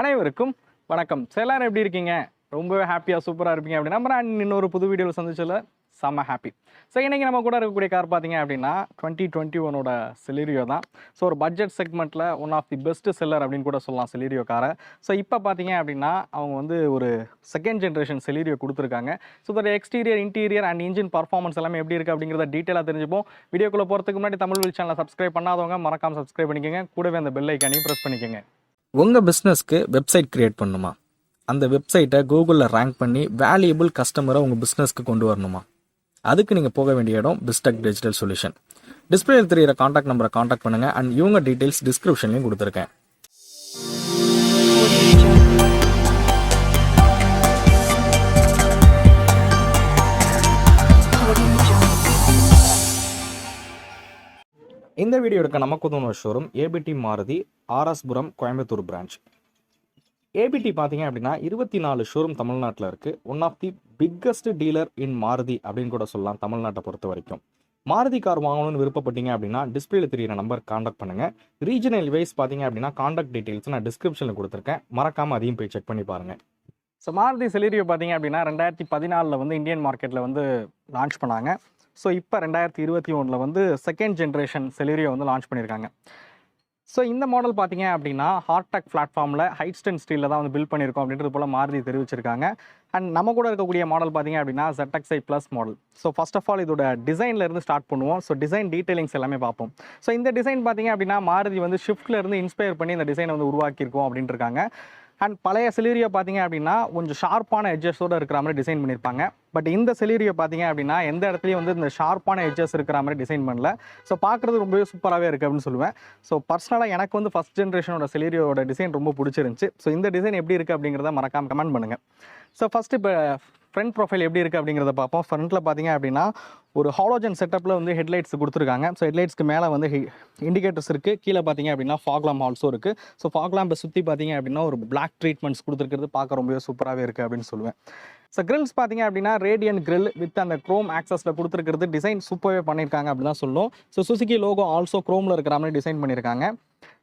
அனைவருக்கும் வணக்கம். எல்லாரும் எப்படி இருக்கீங்க? ரொம்பவே ஹாப்பியாக சூப்பராக இருப்பீங்க அப்படி நம்புறேன். இன்னொரு புது வீடியோவில் சந்திச்சதில் செம்ம ஹாப்பி. ஸோ இன்றைக்கி நம்ம கூட இருக்கக்கூடிய கார் பார்த்தீங்க அப்படின்னா 2021 செலீரியோ தான். ஸோ ஒரு பட்ஜெட் செக்மெண்ட்டில் one of the best seller அப்படின்னு கூட சொல்லலாம் செலீரியோ காரை. ஸோ இப்போ பார்த்தீங்க அப்படின்னா அவங்க வந்து ஒரு செகண்ட் ஜென்ரேஷன் செலீரியோ கொடுத்துருக்காங்க. ஸோ இதோட exterior, interior and engine performance எல்லாமே எப்படி இருக்குது அப்படிங்கிறத டீட்டெயிலாக தெரிஞ்சுப்போம். வீடியோக்குள்ளே போகிறதுக்கு முன்னாடி தமிழ் வில் சேனலை சப்ஸ்கிரைப் பண்ணாதவங்க மறக்காமல் சப்ஸ்கிரைப் பண்ணிக்கோங்க. கூடவே அந்த பெல் ஐக்கானையும் ப்ரெஸ் பண்ணிக்கோங்க. உங்கள் பிஸ்னஸ்க்கு வெப்சைட் க்ரியேட் பண்ணணுமா? அந்த வெப்சைட்டை கூகுளில் ரேங்க் பண்ணி வேல்யூபிள் கஸ்டமரை உங்கள் பிஸ்னஸ்க்கு கொண்டு வரணுமா? அதுக்கு நீங்கள் போக வேண்டிய இடம் பிஸ்டெக் டிஜிட்டல் சொல்யூஷன். டிஸ்பிளேயில் தெரியிற காண்டாக்ட் நம்பரை காண்டாக்ட் பண்ணுங்கள். அண்ட் இவங்க டீட்டெயில்ஸ் டிஸ்கிரிப்ஷன்லையும் கொடுத்துருக்கேன். இந்த வீடியோ எடுக்க நமக்கு உதவுன showroom ABT Maruti, RS Puram, Coimbatore branch. ABT பார்த்தீங்க அப்படின்னா 24 ஷோரூம் தமிழ்நாட்டில் இருக்குது. One of the biggest dealer in Maruti அப்படின்னு கூட சொல்லலாம் தமிழ்நாட்டை பொறுத்த வரைக்கும். மாருதி கார் வாங்கணும்னு விருப்பப்பட்டீங்க அப்படின்னா டிஸ்பிளேல தெரியிற நம்பர் காண்டாக்ட் பண்ணுங்கள். ரீஜனல் வைஸ் பார்த்தீங்க அப்படின்னா காண்டாக்ட் டீட்டெயில்ஸ் நான் டிஸ்கிரிப்ஷனில் கொடுத்துருக்கேன். மறக்காமல் அதையும் போய் செக் பண்ணி பாருங்கள். ஸோ மாருதி செலீரியோ பார்த்தீங்க அப்படின்னா 2014 வந்து இந்தியன் மார்க்கெட்டில் வந்து லான்ச் பண்ணாங்க. ஸோ இப்போ 2021 வந்து செகண்ட் ஜென்ரேஷன் செலீரியோ வந்து லான்ச் பண்ணியிருக்காங்க. ஸோ இந்த மாடல் பார்த்தீங்க அப்படின்னா ஹார்டெக் பிளாட்ஃபார்மில் ஹைட்ஸ்டன் ஸ்டீலில் தான் வந்து பில்ட் பண்ணியிருக்கோம் அப்படின்றது போல் மாருதி தெரிவிச்சிருக்காங்க. அண்ட் நம்ம கூட இருக்கக்கூடிய மாடல் பார்த்தீங்க அப்படின்னா ZXi plus model. So first of all இதோட டிசைன்லேருந்து ஸ்டார்ட் பண்ணுவோம். ஸோ டிசைன் டீட்டெயிலிங்ஸ் எல்லாமே பார்ப்போம். ஸோ இந்த டிசைன் பார்த்தீங்க அப்படின்னா மாருதி வந்து ஷிஃப்ட்லேருந்து இன்ஸ்பயர் பண்ணி இந்த டிசைனை வந்து உருவாக்கியிருக்கோம் அப்படின்ட்டு இருக்காங்க. அண்ட் பழைய செலீரியோ பார்த்தீங்க அப்படின்னா கொஞ்சம் ஷார்ப்பான எட்ஜஸோடு இருக்கிற மாதிரி டிசைன் பண்ணியிருப்பாங்க. பட் இந்த செலீரியோ பார்த்தீங்க அப்படின்னா எந்த இடத்துலையும் வந்து இந்த ஷார்ப்பான எட்ஜஸ் இருக்கிற மாதிரி டிசைன் பண்ணல. ஸோ பார்க்குறது ரொம்பவே சூப்பராகவே இருக்குது அப்படின்னு சொல்லுவேன். ஸோ பர்சனலாக எனக்கு வந்து ஃபஸ்ட் ஜென்ரேஷனோட செலீரியோட டிசைன் ரொம்ப பிடிச்சிருந்துச்சு. ஸோ இந்த டிசைன் எப்படி இருக்குது அப்படிங்கிறத மறக்காமல் கமெண்ட் பண்ணுங்கள். ஸோ ஃபஸ்ட்டு இப்போ ஃப்ரண்ட் ப்ரொஃபைல் எப்படி இருக்குது அப்படிங்கிறத பார்ப்போம். ஃப்ரண்ட்டில் பார்த்தீங்க அப்படின்னா ஒரு ஹாலோஜன் செட்டப்பில் வந்து ஹெட்லைட்ஸ் கொடுத்துருக்காங்க. ஸோ ஹெட்லைட்ஸ்க்கு மேலே வந்து இண்டிகேட்டர்ஸ் இருக்குது. கீழே பார்த்தீங்க அப்படின்னா ஃபாக் லேம்ப் ஆல்சோ இருக்குது. ஸோ ஃபாக் லேம்பை சுற்றி பார்த்தீங்க அப்படின்னா ஒரு பிளாக் ட்ரீட்மெண்ட்ஸ் கொடுத்துருக்கிறது பார்க்க ரொம்பவே சூப்பராகவே இருக்குது அப்படின்னு சொல்லுவேன். ஸோ கிரில்ஸ் பார்த்தீங்க அப்படின்னா ரேடியன் கிரில் வித் அந்த க்ரோம் ஆக்சஸில் கொடுத்துருக்கிறது டிசைன் சூப்பராகவே பண்ணியிருக்காங்க அப்படி தான் சொல்லும். ஸோ சுசுகி லோகோ ஆல்சோ க்ரோமில் இருக்கிற மாதிரி டிசைன் பண்ணியிருக்காங்க.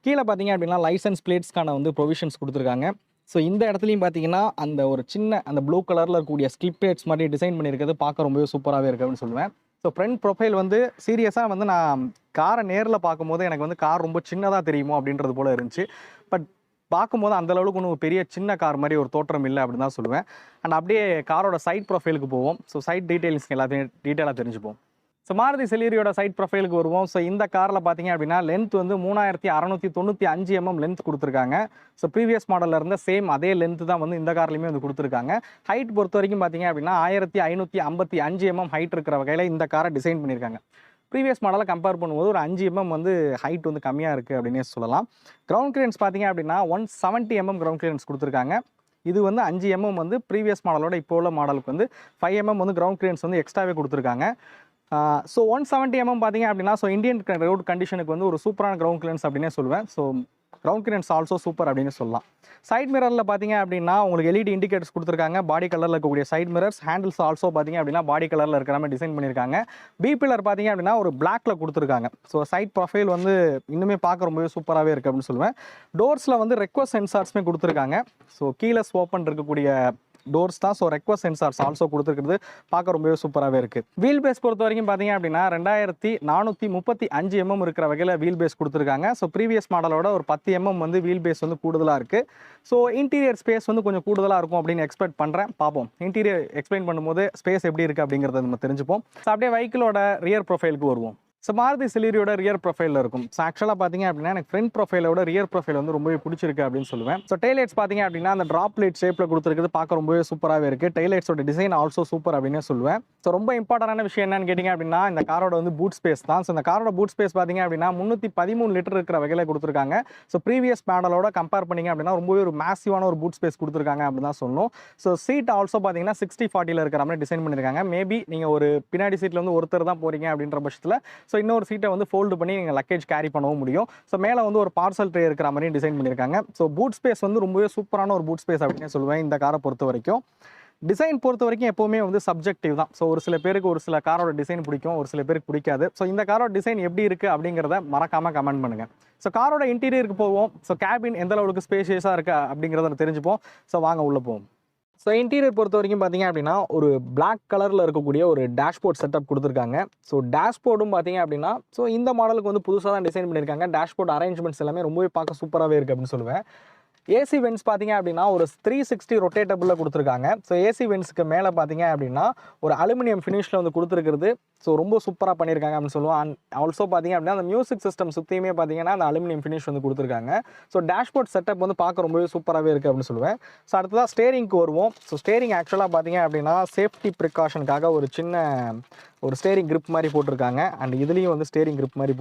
கீழே பார்த்தீங்க அப்படின்னா லைசன்ஸ் பிளேட்ஸ்க்கான வந்து ப்ரொவிஷன்ஸ் கொடுத்துருக்காங்க. ஸோ இந்த இடத்துலையும் பார்த்தீங்கன்னா அந்த ஒரு சின்ன அந்த ப்ளூ கலரில் இருக்கக்கூடிய ஸ்கிப் பிளேட்ஸ் மாதிரி டிசைன் பண்ணியிருக்கிறது பார்க்க ரொம்பவே சூப்பராகவே இருக்குது அப்படின்னு சொல்லுவேன். ஸோ ஃப்ரண்ட் ப்ரொஃபைல் வந்து சீரியஸாக வந்து நான் காரை நேரில் பார்க்கும்போது எனக்கு வந்து கார் ரொம்ப சின்னதாக தெரியுமோ அப்படின்றது போல் இருந்துச்சு. பட் பார்க்கும்போது அந்தளவுக்கு ஒன்றும் பெரிய சின்ன கார் மாதிரி ஒரு தோற்றம் இல்லை அப்படின்னு தான் சொல்லுவேன். அண்ட் அப்படியே காரோட சைட் ப்ரொஃபைலுக்கு போவோம். ஸோ சைட் டீட்டெயில்ஸ் எல்லாத்தையும் டீட்டெயிலாக தெரிஞ்சுப்போம். ஸோ மாருதி செலீரியோட சைட் ப்ரொஃபைலுக்கு வருவோம். ஸோ இந்த காரில் பார்த்தீங்க அப்படின்னா லென்த் வந்து 3695 mm லென்த் கொடுத்துருக்காங்க. ஸோ ப்ரீவியஸ் மாடலில் இருந்த சேம் அதே லென்த்து தான் வந்து இந்த கார்லையுமே வந்து கொடுத்துருக்காங்க. ஹைட் பொறுத்த வரைக்கும் பார்த்தீங்க அப்படின்னா 1555 mm ஹைட் இருக்கிற வகையில் இந்த காரை டிசைன் பண்ணியிருக்காங்க. ப்ரீவியஸ் மாடலை கம்பேர் பண்ணும்போது ஒரு 5 mm வந்து ஹைட் வந்து கம்மியாக இருக்குது அப்படின்னே சொல்லலாம். கிரவுண்ட் கிளியரன்ஸ் பார்த்தீங்க அப்படின்னா 170 mm கிரவுண்ட் கிளியரன்ஸ் கொடுத்துருக்காங்க. இது வந்து 5 mm வந்து ப்ரீவியஸ் மாடலோட இப்போ உள்ள மாடலுக்கு வந்து 5 mm வந்து கிரவுண்ட் கிளியரன்ஸ் வந்து எக்ஸ்ட்ராவே கொடுத்துருக்காங்க. ஸோ 170 mm பார்த்தீங்க அப்படின்னா ஸோ இந்தியன் ரோட் கண்டிஷனுக்கு வந்து ஒரு சூப்பரான கிரவுண்ட் கிளியரன்ஸ் அப்படின்னே சொல்லுவேன். So ground clearance also super அப்படின்னு சொல்லலாம். சைட் மிரரில் பார்த்தீங்க அப்படின்னா உங்களுக்கு எல்இடி இண்டிகேட்டர்ஸ் கொடுத்துருக்காங்க. பாடி கலரில் இருக்கக்கூடிய சைட் மிரர்ஸ், ஹேண்டில்ஸ் ஆல்சோ பார்த்தீங்க அப்படின்னா பாடி கலரில் இருக்கிற மாதிரி டிசைன் பண்ணியிருக்காங்க. பி பில்லர் பார்த்தீங்க அப்படின்னா ஒரு பிளாக்ல கொடுத்துருக்காங்க. ஸோ சைட் ப்ரொஃபைல் வந்து இன்னுமே பார்க்க ரொம்பவே சூப்பராகவே இருக்குது அப்படின்னு சொல்லுவேன். டோர்ஸில் வந்து ரெக்வஸ்ட் சென்சார்ஸுமே கொடுத்துருக்காங்க. ஸோ கீலெஸ் ஓப்பன் இருக்கக்கூடிய டோர்ஸ் தான். ஸோ ரெக்வஸ்ட் சென்சார்ஸ் ஆல்சோ கொடுத்துருக்கிறது பார்க்க ரொம்பவே சூப்பராகவே இருக்குது. வீல் பேஸ் பொறுத்த வரைக்கும் பார்த்தீங்க அப்படின்னா 2435 mm இருக்கிற வகையில் வீல் பேஸ் கொடுத்துருக்காங்க. ஸோ ப்ரீவியஸ் மாடலோட ஒரு 10 mm வந்து வீல் பேஸ் வந்து கூடுதலாக இருக்குது. ஸோ இன்டீரியர் ஸ்பேஸ் வந்து கொஞ்சம் கூடுதலாக இருக்கும் அப்படின்னு எக்ஸ்பெக்ட் பண்ணுறேன். பார்ப்போம் இன்டீரியர் எக்ஸ்பிளைன் பண்ணும்போது ஸ்பேஸ் எப்படி இருக்குது அப்படிங்கிறத நம்ம தெரிஞ்சுப்போம். ஸோ அப்படியே வெஹிக்கிளோட ரியர் ப்ரொஃபைலுக்கு வருவோம். ஸோ மாருதி செலீரியோட ரியர் ப்ரொஃபைலில் இருக்கும். ஸோ ஆக்சுவலாக பார்த்தீங்க அப்படின்னா எனக்கு ஃப்ரண்ட் ப்ரொஃபைலோட ரியர் ப்ரொஃபைல் வந்து ரொம்பவே பிடிச்சிருக்கு அப்படின்னு சொல்லுவேன். ஸோ டெய்லைட்ஸ் பார்த்தீங்க அப்படின்னா அந்த ட்ராப் லைட் ஷேப்பில் கொடுத்துருக்குது பார்க்க ரொம்பவே சூப்பராகவே இருக்குது. டெய்லைட்ஸோட டிசைன் ஆல்சோ சூப்பர் அப்படின்னு சொல்லுவேன். ஸோ ரொம்ப இம்பார்ட்டன்டான விஷயம் என்னன்னு கேட்டிங்க அப்படின்னா இந்த காரோட வந்து பூட் ஸ்பேஸ் தான். ஸோ இந்த காரோட பூட் ஸ்பேஸ் பார்த்தீங்க அப்படின்னா 313 லிட்டர் இருக்கிற வகையில் கொடுத்துருக்காங்க. ஸோ ப்ரீவியஸ் மாடலோட கம்பேர் பண்ணிங்க அப்படின்னா ரொம்பவே ஒரு மேசிவான ஒரு பூட் ஸ்பேஸ் கொடுத்துருக்காங்க அப்படின்னு தான் சொல்லணும். ஸோ சீட் ஆல்சோ பார்த்தீங்கன்னா 60/40 இருக்கிற மாதிரி டிசைன் பண்ணியிருக்காங்க. மேபி நீங்கள் ஒரு பின்னாடி சீட்டில் வந்து ஒருத்தர் தான் போகிறீங்க அப்படின்ற பட்சத்தில் ஸோ இன்னொரு சீட்டை வந்து ஃபோல்டு பண்ணி நீங்கள் லக்கேஜ் கேரி பண்ணவும் முடியும். ஸோ மேலே வந்து ஒரு பார்சல் ட்ரே இருக்கிற மாதிரி டிசைன் பண்ணியிருக்காங்க. ஸோ பூட் ஸ்பேஸ் வந்து ரொம்பவே சூப்பரான ஒரு பூட் ஸ்பேஸ் அப்படின்னு சொல்லுவேன் இந்த காரை பொறுத்த வரைக்கும். டிசைன் பொறுத்த வரைக்கும் எப்போவுமே வந்து சப்ஜெக்டிவ் தான். ஸோ ஒரு சில பேருக்கு ஒரு சில காரோட டிசைன் பிடிக்கும், ஒரு சில பேருக்கு பிடிக்காது. ஸோ இந்த காரோட டிசைன் எப்படி இருக்குது அப்படிங்கிறத மறக்காமல் கமெண்ட் பண்ணுங்கள். ஸோ காரோட இன்டீரியருக்கு போவோம். ஸோ கேபின் எந்த அளவுக்கு ஸ்பேஷியஸாக இருக்குது அப்படிங்கிறத தெரிஞ்சுப்போம். ஸோ வாங்க உள்ளே போவோம். ஸோ இன்டீரியர் பொறுத்த வரைக்கும் பார்த்தீங்க அப்படின்னா ஒரு பிளாக் கலரில் இருக்கக்கூடிய ஒரு டேஷ்போர்ட் செட்டப் கொடுத்துருக்காங்க. ஸோ டேஷ்போர்டும் பார்த்தீங்க அப்படின்னா ஸோ இந்த மாடலுக்கு வந்து புதுசாக தான் டிசைன் பண்ணியிருக்காங்க. டேஷ்போர்ட் அரேஞ்ச்மெண்ட்ஸ் எல்லாமே ரொம்பவே பார்க்க சூப்பராகவே இருக்குது அப்படின்னு சொல்லுவேன். ஏசி வென்ட்ஸ் பார்த்தீங்க அப்படின்னா ஒரு 360 ரொட்டேட்டபிளில் கொடுத்துருக்காங்க. ஸோ ஏசி வென்ட்ஸ்க்கு மேலே பார்த்தீங்க அப்படின்னா ஒரு அலுமினியம் ஃபினிஷில் வந்து கொடுத்துருக்குறது. ஸோ ரொம்ப சூப்பராக பண்ணியிருக்காங்க அப்படின்னு சொல்லுவோம். அண்ட் ஆல்சோ பார்த்தீங்க அப்படின்னா அந்த மியூசிக் சிஸ்டம் சுற்றியுமே பார்த்தீங்கன்னா அந்த அலுமினியம் ஃபினிஷ் வந்து கொடுத்துருக்காங்க. ஸோ டேஷ்போர்ட் செட்டப் வந்து பார்க்க ரொம்பவே சூப்பராகவே இருக்குது அப்படின்னு சொல்லுவேன். ஸோ அடுத்ததாக ஸ்டேரிங்க்கு வருவோம். ஸோ ஸ்டேரிங் ஆக்சுவலாக பார்த்தீங்க அப்படின்னா சேஃப்டி ப்ரிகாஷனுக்காக ஒரு சின்ன ஒரு ஸ்டேரிங் grip மாதிரி போட்டிருக்காங்க. அண்ட் இதுலேயும் வந்து ஸ்டேரிங் grip மாதிரி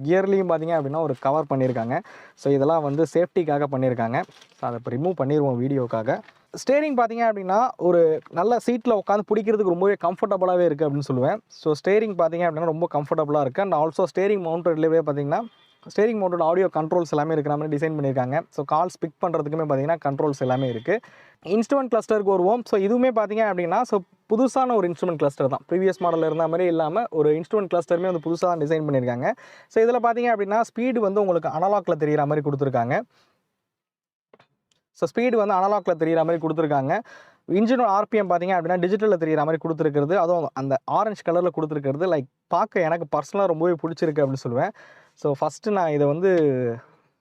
கியர்லேயும் பார்த்தீங்க அப்படின்னா ஒரு கவர் பண்ணியிருக்காங்க. ஸோ இதெல்லாம் வந்து சேஃப்டிக்காக பண்ணியிருக்காங்க. ஸோ அதை இப்போ ரிமூவ் பண்ணிடுவோம் வீடியோக்காக. ஸ்டேரிங் பார்த்தீங்க அப்படின்னா ஒரு நல்ல சீட்டில் உட்காந்து பிடிக்கிறதுக்கு ரொம்பவே கம்ஃபர்டபுளாகவே இருக்குது அப்படின்னு சொல்லுவேன். ஸோ ஸ்டேரிங் பார்த்தீங்க அப்படின்னா ரொம்ப கம்ஃபர்டபுளாக இருக்குது. அண்ட் ஆல்சோ ஸ்டேரிங் மவுண்டட்லேயே பார்த்தீங்கன்னா ஸ்டேரிங் மவுண்டட் ஆடியோ கண்ட்ரோல்ஸ் எல்லாமே இருக்கிற மாதிரி டிசைன் பண்ணியிருக்காங்க. ஸோ கால்ஸ் பிக் பண்ணுறதுக்குமே பார்த்தீங்கன்னா கண்ட்ரோல்ஸ் எல்லாமே இருக்குது. இன்ஸ்ட்ருமெண்ட் கிளஸ்டருக்கு வருவோம். ஸோ இதுவுமே பார்த்தீங்க அப்படின்னா ஸோ புதுசான ஒரு இன்ஸ்ட்ருமெண்ட் கிளஸ்டர் தான். ப்ரீவியஸ் மாடலில் இருந்த மாதிரி இல்லாமல் ஒரு இன்ஸ்ட்ருமெண்ட் கிளஸ்டருமே வந்து புதுசாக தான் டிசைன் பண்ணியிருக்காங்க. ஸோ இதில் பார்த்தீங்க அப்படின்னா ஸ்பீடு வந்து உங்களுக்கு அனலாக்ல தெரிகிற மாதிரி கொடுத்துருக்காங்க. ஸோ ஸ்பீடு வந்து அனலாக்ல தெரிகிற மாதிரி கொடுத்துருக்காங்க. இன்ஜினோட ஆர்பிஎம் பார்த்தீங்க அப்படின்னா டிஜிட்டலில் தெரிகிற மாதிரி கொடுத்துருக்கிறது. அதுவும் அந்த ஆரஞ்சு கலரில் கொடுத்துருக்கிறது லைக் பார்க்க எனக்கு பர்சனலாக ரொம்பவே பிடிச்சிருக்கு அப்படின்னு சொல்லுவேன். ஸோ ஃபஸ்ட்டு நான் இதை வந்து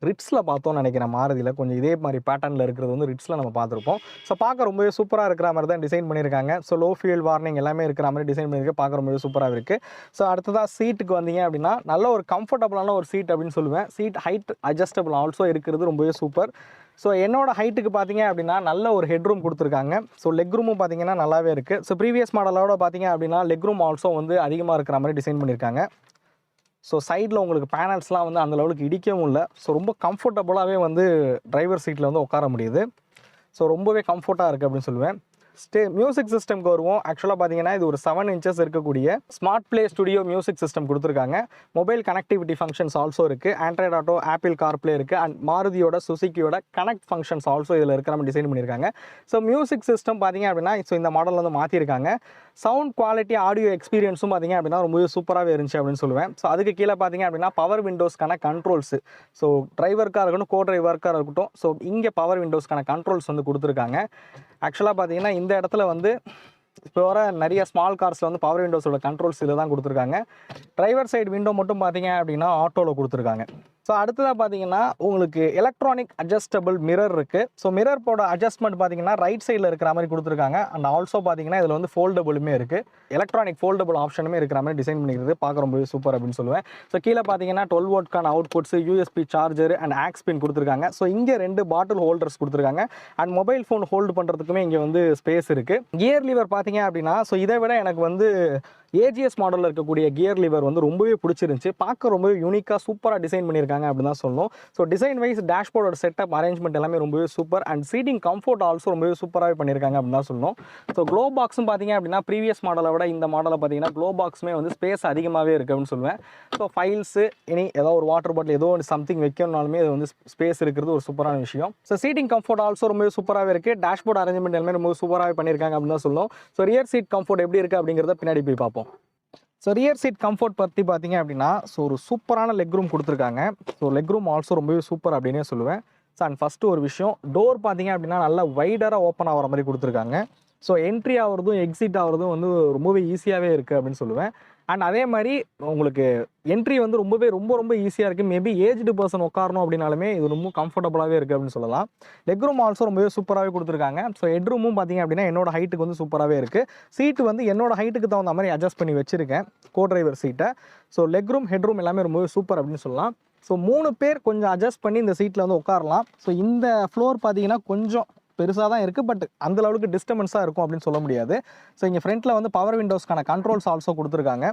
ரிட்ஸில் பார்த்தோன்னு நினைக்கிறேன். மாருதியில் கொஞ்சம் இதே மாதிரி பேட்டர்னில் இருக்கிறது வந்து ரிட்ஸில் நம்ம பார்த்துருப்போம். ஸோ பார்க்க ரொம்பவே சூப்பராக இருக்கிற மாதிரி தான் டிசைன் பண்ணியிருக்காங்க. ஸோ லோ ஃபியூல் வார்னிங் எல்லாமே இருக்கிற மாதிரி டிசைன் பண்ணியிருக்க பார்க்க ரொம்பவே சூப்பராக இருக்குது. ஸோ அடுத்ததாக சீட்டுக்கு வந்தீங்க அப்படின்னா நல்ல ஒரு கம்ஃபர்டபுளான ஒரு சீட் அப்படின்னு சொல்லுவேன். சீட் ஹைட் அட்ஜஸ்டபிள் ஆல்சோ இருக்கிறது ரொம்பவே சூப்பர். ஸோ என்னோட ஹைட்டுக்கு பார்த்தீங்க அப்படின்னா நல்ல ஒரு ஹெட்ரூம் கொடுத்துருக்காங்க. ஸோ லெக் ரூமும் பார்த்தீங்கன்னா நல்லாவே இருக்குது. ஸோ ப்ரீவியஸ் மாடலோட பார்த்தீங்க அப்படின்னா லெக் ரூம் ஆல்சோ வந்து அதிகமாக இருக்கிற மாதிரி டிசைன் பண்ணியிருக்காங்க. ஸோ சைடில் உங்களுக்கு பேனல்ஸ்லாம் வந்து அந்த லெவலுக்கு இடிக்கவும் இல்லை. ஸோ ரொம்ப கம்ஃபர்டபுளாகவே வந்து டிரைவர் சீட்டில் வந்து உட்கார முடியுது. ஸோ ரொம்பவே கம்ஃபர்ட்டாக இருக்குது அப்படின்னு சொல்லுவேன். மியூசிக் சிஸ்டம்க்கு வருவோம். ஆக்சுவலாக பார்த்தீங்கன்னா இது ஒரு 7 inches இருக்கக்கூடிய smart play studio music system கொடுத்துருக்காங்க. மொபைல் கனெக்டிவிட்டி ஃபங்க்ஷன்ஸ் ஆல்சோ இருக்குது. ஆண்ட்ராய்ட் ஆட்டோ, ஆப்பிள் கார்ப்ளே இருக்குது. அண்ட் மாருதியோட சுசுக்கியோட கனெக்ட் ஃபங்க்ஷன்ஸ் ஆல்சோ இதில் இருக்கிற மாதிரி டிசைன் பண்ணியிருக்காங்க. ஸோ மியூசிக் சிஸ்டம் பார்த்தீங்க அப்படின்னா ஸோ இந்த மாடலில் வந்து மாற்றிருக்காங்க. சவுண்ட் குவாலிட்டி ஆடியோ எக்ஸ்பீரியன்ஸும் பார்த்தீங்க அப்படின்னா ரொம்பவே சூப்பராகவே இருந்துச்சு அப்படின்னு சொல்லுவேன். ஸோ அதுக்கு கீழே பார்த்தீங்க அப்படின்னா பவர் விண்டோஸ்க்கான கண்ட்ரோல்ஸு ஸோ டிரைவருக்காக இருக்கட்டும் கோ டிரைவருக்காக இருக்கட்டும் ஸோ இங்கே பவர் விண்டோஸ்க்கான கண்ட்ரோல்ஸ் வந்து கொடுத்துருக்காங்க. ஆக்சுவலாக பார்த்தீங்கன்னா இந்த இடத்துல வந்து இப்போ வர நிறைய ஸ்மால் கார்ஸில் வந்து பவர் விண்டோஸோட கண்ட்ரோல்ஸ் இதில் தான் கொடுத்துருக்காங்க. டிரைவர் சைடு விண்டோ மட்டும் பார்த்தீங்க அப்படின்னா ஆட்டோவில் கொடுத்துருக்காங்க. ஸோ அடுத்ததாக பார்த்தீங்கன்னா உங்களுக்கு எலக்ட்ரானிக் அட்ஜஸ்டபிள் மிரர் இருக்குது. ஸோ மிரரோட அட்ஜஸ்ட்மெண்ட் பார்த்தீங்கன்னா ரைட் சைடில் இருக்கிற மாதிரி கொடுத்துருக்காங்க. அண்ட் ஆல்சோ பார்த்தீங்கன்னா இதில் வந்து ஃபோல்டபுளுமே இருக்குது. எலக்ட்ரானிக் ஃபோல்டபுள் ஆப்ஷனுமே இருக்கிற மாதிரி டிசைன் பண்ணிக்கிறது பார்க்க ரொம்பவே சூப்பர் அப்படின்னு சொல்லுவேன். ஸோ கீழே பார்த்தீங்கன்னா 12 வோல்ட்கான outputs, USB charger and aux pin கொடுத்துருக்காங்க. ஸோ இங்கே 2 பாட்டில் ஹோல்டர்ஸ் கொடுத்துருக்காங்க. அண்ட் மொபைல் ஃபோன் ஹோல்டு பண்ணுறதுக்குமே இங்கே வந்து ஸ்பேஸ் இருக்குது. கியர் லிவர் பார்த்தீங்க அப்படின்னா ஸோ இதை விட எனக்கு வந்து ஏஜிஎஸ் மாடலில் இருக்கக்கூடிய கியர் லிவர் வந்து ரொம்பவே பிடிச்சிருந்துச்சு. பார்க்க ரொம்பவே யூனிக்காக சூப்பராக டிசைன் பண்ணியிருக்காங்க அப்படின்னு தான் சொல்லணும். ஸோ டிசைன் வைஸ் டேஷ்போர்டோட செட்டப் அரேஞ்ச்மெண்ட் எல்லாமே ரொம்பவே super. And seating comfort also ரொம்பவே சூப்பராகவே பண்ணியிருக்காங்க அப்படின்னு தான் சொல்லணும். ஸோ க்ளோ பாக்ஸும் பார்த்தீங்க அப்படின்னா ப்ரீவியஸ் மாடலை விட இந்த மாடலை பார்த்தீங்கன்னா க்ளோ பாக்ஸுமே வந்து ஸ்பேஸ் அதிகமாகவே இருக்குது அப்படின்னு சொல்லுவேன். ஸோ ஃபைல்ஸு இனி ஏதோ ஒரு வாட்டர் பாட்டில் ஏதோ ஒரு சம்திங் வைக்கணும்னாலுமே இது வந்து ஸ்பேஸ் இருக்கிறது ஒரு சூப்பரான விஷயம். ஸோ சீட்டிங் கம்ஃபர்ட் ஆல்சோ ரொம்பவே சூப்பராகவே இருக்குது. டேஷ்போர்ட் அரேஞ்ச்மெண்ட் எல்லாமே ரொம்ப சூப்பராகவே பண்ணியிருக்காங்க அப்படின்னு தான் சொல்லணும். ஸோ ரியர் சீட் கம்ஃபர்ட் எப்படி இருக்குது அப்படிங்கிறத பின்னாடி போய் பார்ப்போம். ஸோ ரியர் சீட் கம்ஃபர்ட் பற்றி பார்த்தீங்க அப்படின்னா ஸோ ஒரு சூப்பரான லெக் ரூம் கொடுத்துருக்காங்க. ஸோ லெக் ரூம் ஆல்சோ ரொம்பவே சூப்பர் அப்படின்னே சொல்லுவேன். ஸோ அண்ட் ஃபஸ்ட்டு ஒரு விஷயம் டோர் பார்த்தீங்க அப்படின்னா நல்லா வைடராக ஓப்பன் ஆகிற மாதிரி கொடுத்துருக்காங்க. ஸோ என்ட்ரி ஆகிறதும் எக்ஸிட் ஆகிறதும் வந்து ரொம்பவே ஈஸியாகவே இருக்குது அப்படின்னு சொல்லுவேன். அண்ட் அதே மாதிரி உங்களுக்கு என்ட்ரி வந்து ரொம்ப ஈஸியாக இருக்குது. மேபி ஏஜ்டு பர்சன் உட்காரணும் அப்படின்னாலுமே இது ரொம்ப கம்ஃபர்டபுளாகவே இருக்குது அப்படின்னு சொல்லலாம். லெக் ரூம் ஆல்சோ ரொம்பவே சூப்பராகவே கொடுத்துருக்காங்க. ஸோ ஹெட் ரூமும் பார்த்தீங்க அப்படின்னா என்னோட ஹைட்டுக்கு வந்து சூப்பராகவே இருக்குது. சீட்டு வந்து என்னோட ஹைட்டுக்கு தகுந்த மாதிரி அட்ஜஸ்ட் பண்ணி வச்சுருக்கேன் கோ டிரைவர் சீட்டை. So leg room head room எல்லாமே ரொம்பவே சூப்பர் அப்படின்னு சொல்லலாம். ஸோ 3 பேர் கொஞ்சம் அட்ஜஸ்ட் பண்ணி இந்த சீட்டில் வந்து உட்காரலாம். ஸோ இந்த ஃப்ளோர் பார்த்தீங்கன்னா கொஞ்சம் பெருசாக தான் இருக்குது. பட் அந்த அளவுக்கு டிஸ்டர்பன்ஸாக இருக்கும் அப்படின்னு சொல்ல முடியாது. ஸோ இங்கே ஃப்ரண்ட்டில் வந்து பவர் விண்டோஸ்க்கான கண்ட்ரோல்ஸ் ஆல்சோ கொடுத்துருக்காங்க.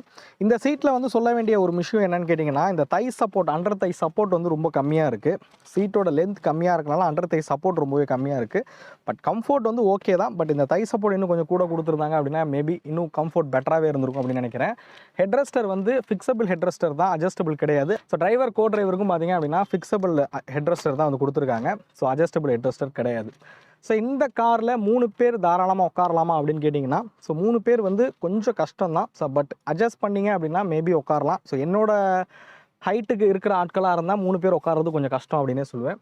இந்த சீட்டில் வந்து சொல்ல வேண்டிய ஒரு விஷயம் என்னன்னு கேட்டிங்கன்னா இந்த தை சப்போர்ட் அண்டர் தை சப்போர்ட் வந்து ரொம்ப கம்மியாக இருக்குது. சீட்டோட லென்த் கம்மியாக இருக்கனால அண்டர் தை சப்போர்ட் ரொம்பவே கம்மியாக இருக்குது. பட் கம்ஃபோர்ட் வந்து ஓகே தான். பட் இந்த தை சப்போர்ட் இன்னும் கொஞ்சம் கூட கொடுத்துருந்தாங்க அப்படின்னா மேபி இன்னும் கம்ஃபோர்ட் பெட்டராகவே இருந்திருக்கும் அப்படின்னு நினைக்கிறேன். ஹெட்ரெஸ்டர் வந்து ஃபிக்ஸபிள் ஹெட்ரெஸ்டர் தான், அட்ஜஸ்டபிள் கிடையாது. ஸோ டிரைவர் கோ டிரைவருக்கும் பார்த்தீங்க அப்படின்னா ஃபிக்ஸபிள் ஹெட்ரெஸ்டர் தான் வந்து கொடுத்துருக்காங்க. ஸோ அட்ஜஸ்டபிள் ஹெட்ரெஸ்டர் கிடையாது. ஸோ இந்த காரில் 3 பேர் தாராளமாக உட்காரலாமா அப்படின்னு கேட்டிங்கன்னா, ஸோ 3 பேர் வந்து கொஞ்சம் கஷ்டம் தான். ஸோ பட் அட்ஜஸ்ட் பண்ணிங்க அப்படின்னா மேபி உட்காரலாம். ஸோ என்னோட ஹைட்டுக்கு இருக்கிற ஆட்களாக இருந்தால் 3 பேர் உட்காரது கொஞ்சம் கஷ்டம் அப்படின்னே சொல்லுவேன்.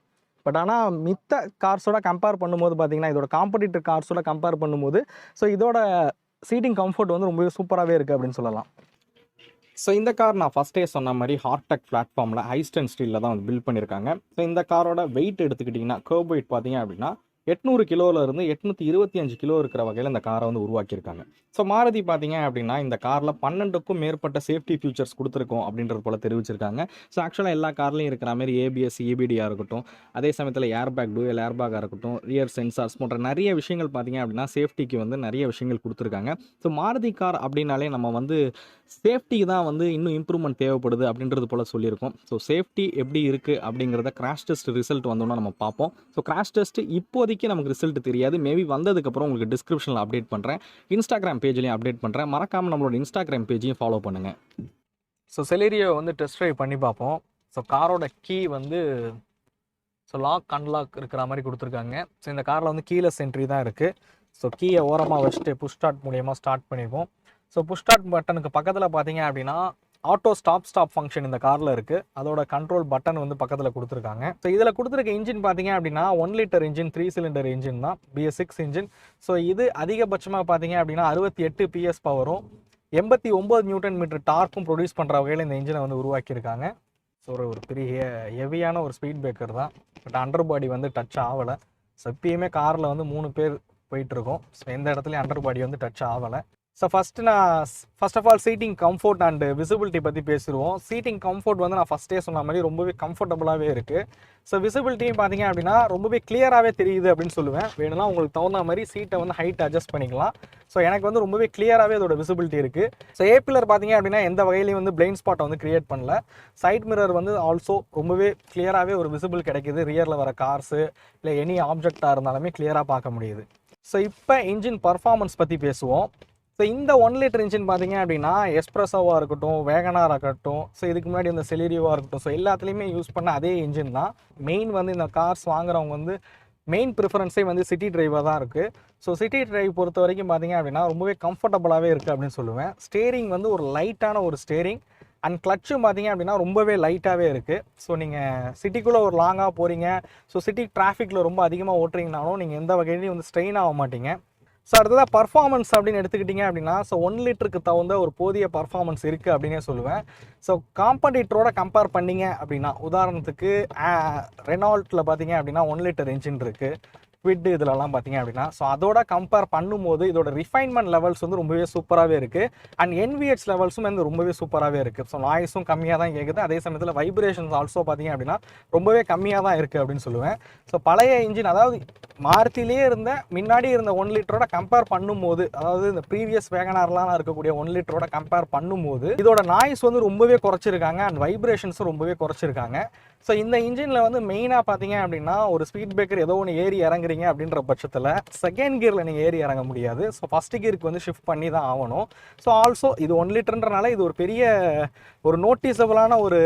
பட் ஆனால் மித்த கார்ஸோட கம்பேர் பண்ணும்போது பார்த்தீங்கன்னா, இதோட காம்படிட்டிவ் கார்ஸோட கம்பேர் பண்ணும்போது ஸோ இதோட சீட்டிங் கம்ஃபர்ட் வந்து ரொம்பவே சூப்பராகவே இருக்குது அப்படின்னு சொல்லலாம். ஸோ இந்த கார் நான் ஃபஸ்ட்டே சொன்ன மாதிரி ஹார்டெக் பிளாட்ஃபார்மில் ஹைஸ்டன் ஸ்டீலில் தான் வந்து பில்ட் பண்ணியிருக்காங்க. ஸோ இந்த காரோட வெயிட் எடுத்துக்கிட்டிங்கன்னா கர்ப் வெயிட் பார்த்தீங்க அப்படின்னா 800 கிலோவிலேருந்து 825 கிலோ இருக்கிற வகையில் இந்த காரை வந்து உருவாக்கியிருக்காங்க. ஸோ மாருதி பார்த்தீங்க அப்படின்னா இந்த காரில் 12க்கும் மேற்பட்ட சேஃப்டி ஃபியூச்சர்ஸ் கொடுத்துருக்கோம் அப்படின்றது போல் தெரிவிச்சிருக்காங்க. ஸோ ஆக்சுவலாக எல்லா கார்லையும் இருக்கிற மாதிரி ஏபிஎஸ் இபிடியாக இருக்கட்டும், அதே சமயத்தில் ஏர்பேக் டூயல் ஏர்பேக்காக இருக்கட்டும், ரியர் சென்சார்ஸ் போன்ற நிறைய விஷயங்கள் பார்த்தீங்க அப்படின்னா சேஃப்டிக்கு வந்து நிறைய விஷயங்கள் கொடுத்துருக்காங்க. ஸோ மாருதி கார் அப்படின்னாலே நம்ம வந்து சேஃப்டிக்கு தான் வந்து இன்னும் இம்ப்ரூவ்மெண்ட் தேவைப்படுது அப்படின்றது போல் சொல்லியிருக்கோம். ஸோ சேஃப்டி எப்படி இருக்குது அப்படிங்கிறத கிராஷ் டெஸ்ட் ரிசல்ட் வந்தோன்னா நம்ம பார்ப்போம். ஸோ கிராஷ் டெஸ்ட் இப்போதைக்கு நமக்கு ரிசல்ட் தெரியாது. மேபி வந்ததுக்கப்புறம் உங்களுக்கு டிஸ்கிரிப்ஷனில் அப்டேட் பண்ணுறேன், இன்ஸ்டாகிராம் பேஜ்லையும் அப்டேட் பண்ணுறேன். மறக்காமல் நம்மளோட இன்ஸ்டாகிராம் பேஜையும் ஃபாலோ பண்ணுங்கள். ஸோ செலீரியோ வந்து டெஸ்ட் ட்ரைவ் பண்ணி பார்ப்போம். ஸோ காரோட கீ வந்து ஸோ லாக் அன்லாக் இருக்கிற மாதிரி கொடுத்துருக்காங்க. ஸோ இந்த காரில் வந்து கீலெஸ் என்ட்ரி தான் இருக்குது. ஸோ கீயை ஓரமாக வச்சுட்டு புஷ் ஸ்டார்ட் மூலியமாக ஸ்டார்ட் பண்ணிப்போம். ஸோ புஷ் ஸ்டார்ட் பட்டனுக்கு பக்கத்தில் பார்த்தீங்க அப்படின்னா ஆட்டோ ஸ்டாப் ஃபங்க்ஷன் இந்த காரில் இருக்குது. அதோட கண்ட்ரோல் பட்டன் வந்து பக்கத்தில் கொடுத்துருக்காங்க. ஸோ இதில் கொடுத்துருக்க இன்ஜின் பார்த்தீங்க அப்படின்னா 1 லிட்டர் இன்ஜின் 3 சிலிண்டர் இன்ஜின் தான், BS6 இன்ஜின். ஸோ இது அதிகபட்சமாக பார்த்தீங்க அப்படின்னா 68 PS பவரும் 89 நியூட்டன் மீட்டர் டார்க்கும் ப்ரொடியூஸ் பண்ணுற வகையில் இந்த இன்ஜினை வந்து உருவாக்கியிருக்காங்க. ஸோ ஒரு பெரிய ஹெவியான ஒரு ஸ்பீட் பிரேக்கர் தான். பட் அண்டர் பாடி வந்து டச் ஆகலை. ஸோ எப்பயுமே காரில் வந்து 3 பேர் போயிட்டுருக்கோம். ஸோ எந்த இடத்துலையும் அண்டர் பாடி வந்து டச் ஆகலை. So first of all seating comfort and visibility பற்றி பேசுவோம். சீட்டிங் கம்ஃபோர்ட் வந்து நான் ஃபஸ்ட்டே சொன்ன மாதிரி ரொம்பவே கம்ஃபர்டபுளாகவே இருக்குது. ஸோ விசிபிலிட்டியும் பார்த்தீங்க அப்படின்னா ரொம்பவே கிளியராகவே தெரியுது அப்படின்னு சொல்லுவேன். வேணும்னா உங்களுக்கு தகுந்த மாதிரி சீட்டை வந்து ஹைட் அட்ஜஸ்ட் பண்ணிக்கலாம். ஸோ எனக்கு வந்து ரொம்பவே கிளியராகவே அதோட விசிபிலிட்டி இருக்குது. ஸோ ஏபிலர் பார்த்தீங்க அப்படின்னா எந்த வகையிலையும் வந்து பிளைண்ட் ஸ்பாட்டை வந்து கிரியேட் பண்ணல. சைட் மிரர் வந்து ஆல்சோ ரொம்பவே கிளியராகவே ஒரு விசிபிள் கிடைக்குது. ரியரில் வர கார்ஸு இல்லை எனி ஆப்ஜெக்டாக இருந்தாலுமே கிளியராக பார்க்க முடியுது. ஸோ இப்போ இன்ஜின் பர்ஃபார்மன்ஸ் பற்றி பேசுவோம். ஸோ இந்த 1 லிட்டர் இன்ஜின் பார்த்தீங்க அப்படின்னா எஸ்ப்ரெஸோவாக இருக்கட்டும், வேகனாராக இருக்கட்டும், ஸோ இதுக்கு முன்னாடி இந்த செலீரியோவாக இருக்கட்டும், ஸோ எல்லாத்துலேயுமே யூஸ் பண்ண அதே இன்ஜின் தான். மெயின் வந்து இந்த கார்ஸ் வாங்குறவங்க வந்து மெயின் ப்ரிஃபரன்ஸே வந்து சிட்டி டிரைவாக தான் இருக்குது. ஸோ சிட்டி டிரைவ் பொறுத்த வரைக்கும் பார்த்தீங்க அப்படின்னா ரொம்பவே கம்ஃபர்டபுளாகவே இருக்குது அப்படின்னு சொல்லுவேன். ஸ்டேரிங் வந்து ஒரு லைட்டான ஒரு ஸ்டேரிங் அண்ட் கிளச்சும் பார்த்தீங்க அப்படின்னா ரொம்பவே லைட்டாகவே இருக்குது. ஸோ நீங்கள் சிட்டிக்குள்ளே ஒரு லாங்காக போகிறீங்க, ஸோ சிட்டி டிராஃபிக்கில் ரொம்ப அதிகமாக ஓட்டுறீங்கனாலும் நீங்கள் எந்த வகையிலையும் வந்து ஸ்ட்ரெயின் ஆக மாட்டீங்க. ஸோ அடுத்ததாக பர்ஃபார்மன்ஸ் அப்படின்னு எடுத்துக்கிட்டிங்க அப்படின்னா ஸோ 1 லிட்டருக்கு தகுந்த ஒரு போதிய பர்ஃபார்மன்ஸ் இருக்குது அப்படின்னே சொல்லுவேன். ஸோ காம்படிட்டரோட கம்பேர் பண்ணிங்க அப்படின்னா உதாரணத்துக்கு ரெனால்ட்டில் பார்த்தீங்க அப்படின்னா 1 லிட்டர் இன்ஜின் இருக்குது, குவிட் இதிலலாம் பார்த்தீங்க அப்படின்னா. ஸோ அதோட கம்பேர் பண்ணும்போது இதோட ரிஃபைன்மெண்ட் லெவல்ஸ் வந்து ரொம்பவே சூப்பராகவே இருக்குது. அண்ட் NVH லெவல்ஸும் வந்து ரொம்பவே சூப்பராகவே இருக்குது. ஸோ நாய்ஸும் கம்மியாக தான் கேட்குது. அதே சமயத்தில் வைப்ரேஷன்ஸ் ஆல்சோ பார்த்தீங்க அப்படின்னா ரொம்பவே கம்மியாக தான் இருக்குது அப்படின்னு சொல்லுவேன். ஸோ பழைய இன்ஜின் அதாவது மாருதியிலே இருந்த முன்னாடி இருந்த 1 லிட்டரோட கம்பேர் பண்ணும்போது, அதாவது இந்த ப்ரீவியஸ் வேகனார்லாம் இருக்கக்கூடிய 1 லிட்டரோட கம்பேர் பண்ணும்போது இதோட நாய்ஸ் வந்து ரொம்பவே குறைச்சிருக்காங்க அண்ட் வைப்ரேஷன்ஸும் ரொம்பவே குறைச்சிருக்காங்க. ஸோ இந்த இன்ஜினில் வந்து மெயினாக பார்த்தீங்க அப்படின்னா ஒரு ஸ்பீட் பிரேக்கர் ஏதோ ஒன்று ஏறி இறங்குறீங்க அப்படின்ற பட்சத்தில் செகண்ட் கியரில் நீங்கள் ஏறி இறங்க முடியாது. ஸோ ஃபஸ்ட்டு கியருக்கு வந்து ஷிஃப்ட் பண்ணி தான் ஆகணும். ஸோ ஆல்சோ இது 1 லிட்டர்ன்றனால இது ஒரு பெரிய ஒரு நோட்டீஸபிளான ஒரு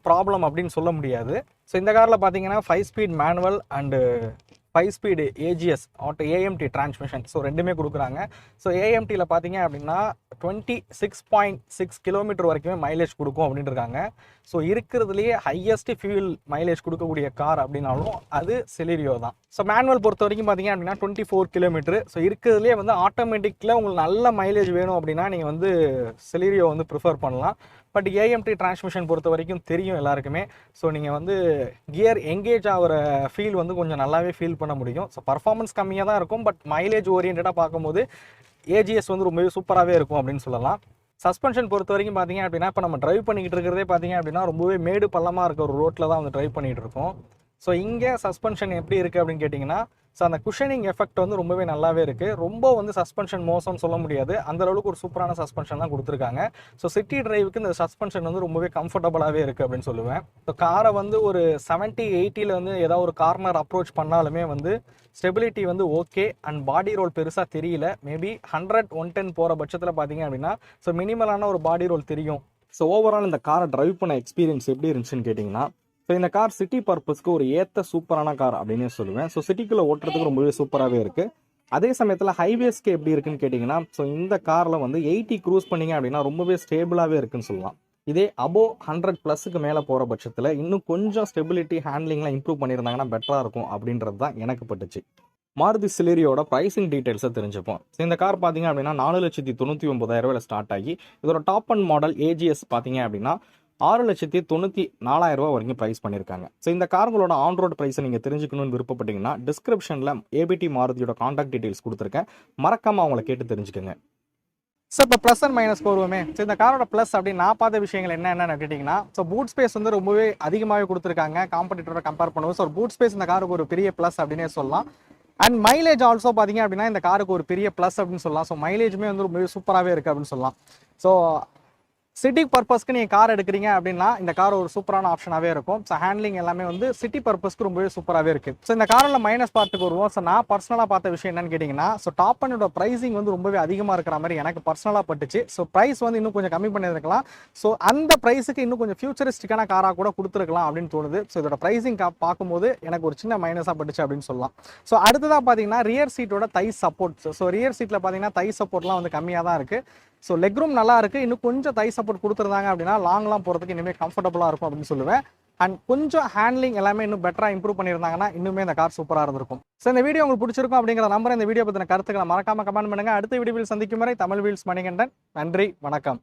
ப்ராப்ளம் அப்படின்னு சொல்ல முடியாது. ஸோ இந்த காரில் பார்த்தீங்கன்னா 5 speed manual and 5 speed AGS auto AMT transmission so ரெண்டுமே கொடுக்குறாங்க. ஸோ AMTயில் பார்த்தீங்க அப்படின்னா 26.6 கிலோமீட்டர் வரைக்குமே மைலேஜ் கொடுக்கும் அப்படின்னு இருக்காங்க. ஸோ இருக்கிறதுலேயே ஹையஸ்ட் ஃபியூல் மைலேஜ் கொடுக்கக்கூடிய கார் அப்படின்னாலும் அது செலீரியோ தான். ஸோ மேனுவல் பொறுத்த வரைக்கும் பார்த்தீங்க அப்படின்னா 24 கிலோமீட்டர். ஸோ இருக்கிறதுலே வந்து ஆட்டோமேட்டிக்கில் உங்களுக்கு நல்ல மைலேஜ் வேணும் அப்படின்னா நீங்கள் வந்து செலீரியோ வந்து ப்ரிஃபர் பண்ணலாம். பட் AMT டிரான்ஸ்மிஷன் பொறுத்த வரைக்கும் தெரியும் எல்லாருக்குமே. ஸோ நீங்கள் வந்து கியர் எங்கேஜ் ஆகிற ஃபீல் வந்து கொஞ்சம் நல்லாவே ஃபீல் பண்ண முடியும். ஸோ பர்ஃபார்மன்ஸ் கம்மியாக தான் இருக்கும், பட் மைலேஜ் ஓரியன்டாக பார்க்கும்போது AGS வந்து ரொம்பவே சூப்பராகவே இருக்கும் அப்படின்னு சொல்லலாம். சஸ்பென்ஷன் பொறுத்த வரைக்கும் பார்த்தீங்க அப்படின்னா இப்போ நம்ம ட்ரைவ் பண்ணிக்கிட்டு இருக்கிறதே பார்த்தீங்க அப்படின்னா ரொம்பவே மேடு பள்ளமாக இருக்க ஒரு ரோட்டில் தான் வந்து ட்ரைவ் பண்ணிகிட்டு இருக்கோம். ஸோ இங்கே சஸ்பென்ஷன் எப்படி இருக்குது அப்படின்னு கேட்டிங்கன்னா ஸோ அந்த குஷனிங் எஃபெக்ட் வந்து ரொம்பவே நல்லாவே இருக்குது. ரொம்ப வந்து சஸ்பென்ஷன் மோசம்னு சொல்ல முடியாது, அந்த அளவுக்கு ஒரு சூப்பரான சஸ்பென்ஷன் தான் கொடுத்துருக்காங்க. ஸோ சிட்டி டிரைவுக்கு இந்த சஸ்பென்ஷன் வந்து ரொம்பவே கம்ஃபர்டபுளாகவே இருக்குது அப்படின்னு சொல்லுவேன். ஸோ காரை வந்து ஒரு 70-80 வந்து ஏதாவது ஒரு கார்னர் அப்ரோச் பண்ணாலுமே வந்து ஸ்டெபிலிட்டி வந்து ஓகே அண்ட் பாடி ரோல் பெருசாக தெரியல. மேபி 100-110 போகிற பட்சத்தில் பார்த்தீங்க அப்படின்னா ஸோ மினிமலான ஒரு பாடி ரோல் தெரியும். ஸோ ஓவரால் இந்த காரை டிரைவ் பண்ண எக்ஸ்பீரியன்ஸ் எப்படி இருந்துச்சுன்னு கேட்டிங்கன்னா ஸோ இந்த கார் சிட்டி பர்பஸ்க்கு ஒரு ஏற்ற சூப்பரான கார் அப்படின்னு சொல்லுவேன். ஸோ சிட்டிக்குள்ளே ஓட்டுறதுக்கு ரொம்பவே சூப்பராகவே இருக்குது. அதே சமயத்தில் ஹைவேஸ்க்கு எப்படி இருக்குன்னு கேட்டிங்கன்னா, ஸோ இந்த காரில் வந்து 80 க்ரூஸ் பண்ணிங்க அப்படின்னா ரொம்பவே ஸ்டேபிளாகவே இருக்குன்னு சொல்லலாம். இதே அபோவ் 100+ மேலே போகிற பட்சத்தில் இன்னும் கொஞ்சம் ஸ்டெபிலிட்டி ஹேண்ட்லிங்லாம் இம்ப்ரூவ் பண்ணியிருந்தாங்கன்னா பெட்டராக இருக்கும் அப்படின்றது தான் எனக்கு பட்டுச்சு. மாருதி சிலேரியோட ப்ரைசிங் டீட்டெயில்ஸை தெரிஞ்சுப்போம். ஸோ இந்த கார் பார்த்தீங்க அப்படின்னா 4,99,000 ஸ்டார்ட் ஆகி இதோட டாப் அண்ட் மாடல் ஏஜிஎஸ் பார்த்தீங்க அப்படின்னா 6,94,000 வரைக்கும் ப்ரைஸ் பண்ணியிருக்காங்க. ஸோ இந்த கார்களோட ஆன் ரோட் ப்ரைஸை நீங்கள் தெரிஞ்சுக்கணும்னு விருப்பப்பட்டீங்கன்னா டிஸ்கிரிப்ஷனில் ஏபிடி மாருதியோட காண்டாக்ட் டீட்டெயில்ஸ் கொடுத்துருக்கேன். மறக்காமல் அவங்கள கேட்டு தெரிஞ்சுக்கோங்க. ஸோ இப்போ ப்ளஸ் அண்ட் மைனஸ் வருவோமே. ஸோ இந்த காரோட ப்ளஸ் அப்படின்னு நான் பார்த்த விஷயங்கள் என்னென்னு கேட்டிங்கன்னா, ஸோ பூட் ஸ்பேஸ் வந்து ரொம்பவே அதிகமாகவே கொடுத்துருக்காங்க காம்படிட்டரோட கம்பேர் பண்ணுவோம். ஸோ ஒரு பூட் ஸ்பேஸ் இந்த காருக்கு ஒரு பெரிய ப்ளஸ் அப்படின்னே சொல்லலாம். அண்ட் மைலேஜ் ஆல்சோ பார்த்தீங்க அப்படின்னா இந்த காருக்கு ஒரு பெரிய ப்ளஸ் அப்படின்னு சொல்லலாம். ஸோ மைலேஜுமே வந்து ரொம்பவே சூப்பராகவே இருக்குது அப்படின்னு சொல்லலாம். ஸோ சிட்டி பர்பஸ்க்கு நீங்கள் கார் எடுக்கிறீங்க அப்படின்னா இந்த கார் ஒரு சூப்பரான ஆப்ஷனாகவே இருக்கும். ஸோ ஹேண்ட்லிங் எல்லாமே வந்து சிட்டி பர்பஸ்க்கு ரொம்பவே சூப்பராகவே இருக்குது. ஸோ இந்த காரில் மைனஸ் பார்ட்டுக்கு வருவோம். ஸோ நான் பர்சனலாக பார்த்த விஷயம் என்னன்னு கேட்டிங்கன்னா, ஸோ டாப் அண்டோட ப்ரைஸிங் வந்து ரொம்பவே அதிகமாக இருக்கிற மாதிரி எனக்கு பர்சனலாக பட்டுச்சு. ஸோ ப்ரைஸ் வந்து இன்னும் கொஞ்சம் கம்மி பண்ணியிருக்கலாம். ஸோ அந்த ப்ரைஸுக்கு இன்னும் கொஞ்சம் ஃபியூச்சரிஸ்டிக்கான காராக கூட கொடுத்துருக்கலாம் அப்படின்னு தோணுது. ஸோ இதோட ப்ரைஸிங் பார்க்கும்போது எனக்கு ஒரு சின்ன மைனஸாக பட்டுச்சு அப்படின்னு சொல்லலாம். ஸோ அடுத்ததாக பார்த்தீங்கன்னா ரியர் சீட்டோட தை சப்போர்ட். ஸோ ரியர் சீட்டில் பார்த்தீங்கன்னா தை சப்போர்ட்லாம் வந்து கம்மியாக தான் இருக்குது. ஸோ லெக் ரூம் நல்லா இருக்குது. இன்னும் கொஞ்சம் தை சப்போர்ட் கொடுத்துருந்தாங்க அப்படின்னா லாங்லாம் போகிறதுக்கு இனிமேல் கம்ஃபர்டபுளாக இருக்கும் அப்படின்னு சொல்லுவேன். அண்ட் கொஞ்சம் ஹேண்ட்லிங் எல்லாமே இன்னும் பெட்டராக இம்ப்ரூவ் பண்ணியிருந்தாங்கன்னா இன்னுமே இந்த கார் சூப்பராக இருந்திருக்கும். ஸோ இந்த வீடியோ உங்களுக்கு பிடிச்சிருக்கும் அப்படிங்கிற நம்பர் இந்த வீடியோ பற்றின கருத்துக்களை மறக்காம கமெண்ட் பண்ணுங்கள். அடுத்த வீடியோவில் சந்திக்கும் வரை தமிழ் வீல்ஸ் மணிகண்டன். நன்றி, வணக்கம்.